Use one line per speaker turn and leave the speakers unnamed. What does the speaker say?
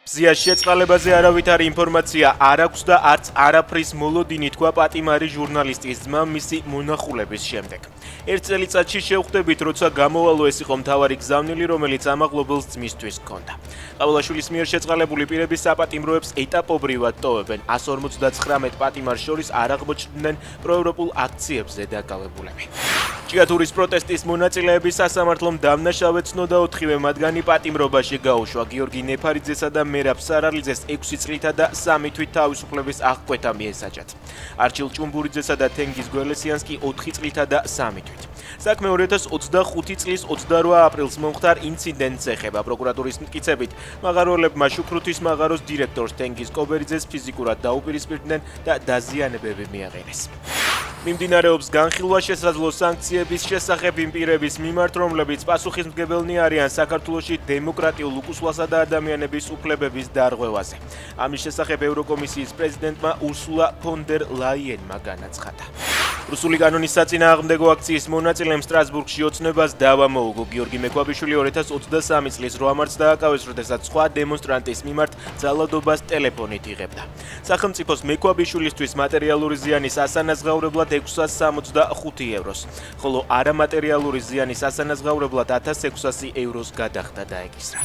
მზიას შეწყალებაზე არავითარი ინფორმაცია არ აქვს და არც არაფრის მოლოდინი თქვა პატიმარი ჟურნალისტის ძმა მისი მონახულების შემდეგ. ერთ წელიწადში შევხვდებით, როცა გამოვალო ეს იყო მთავარი გზავნილი, რომელიც ამაღლობელს ძმისთვის ჰქონდა. ყაველაშვილის მიერ შეწყალებული პირები საპატიმროებს ეტაპობრივად ტოვებენ. 159 პატიმარს შორის არ აღმოჩნდნენ პროევროპულ აქციებზე დაკავებულები. ჭიათურის პროტესტის მონაწილეები სასამართლომ დამნაშავედ ცნოდა 4-ვე მათგანი პატიმრობაში გაუშვა. გიორგი ნეფარიძესა და მერაბ სარალიძეს 6 წლითა და 3 თვით თავისუფლების აღკვეთა მიესაჯათ. არჩილ ჭუმბურიძესა და თენგიზ გველესიანს კი 4 წლითა და 3 თვით. საქმე 2025 წლის 28 აპრილს მომხდარ ინციდენტს ეხება. პროკურატურის მტკიცებით, მაღაროელებმა შუქრუთის მაღაროს დირექტორს თენგიზ კობერიძეს ფიზიკურად დაუპირისპირდნენ და დაზიანებები მიაყენეს. მიმდინარეობს განხილვა შესაძლო სანქციების შესახებ იმ პირების მიმართ, რომლებიც პასუხისმგებელნი არიან საქართველოში დემოკრატიულ უკუსვლასა და ადამიანების უფლებების დარღვევაზე. ამის შესახებ ევროკომისიის პრეზიდენტმა ურსულა ფონ დერ ლაიენმა განაცხადა. რუსული კანონის საწინააღმდეგო აქციის მონაწილემ სტრასბურგში ოცნებას დავა მოუგო. გიორგი მექვაბიშვილი 2023 წლის 8 მარტს დააკავეს, როდესაც სხვა დემონსტრანტის მიმართ ძალადობას ტელეფონით იღებდა. სახელმწიფოს მექვაბიშვილისთვის მატერიალური ზიანის ასანაზღაურებლად 665 ევროს, ხოლო არამატერიალური ზიანის ასანაზღაურებლად 1600 ევროს გადახდა დაეკისრა.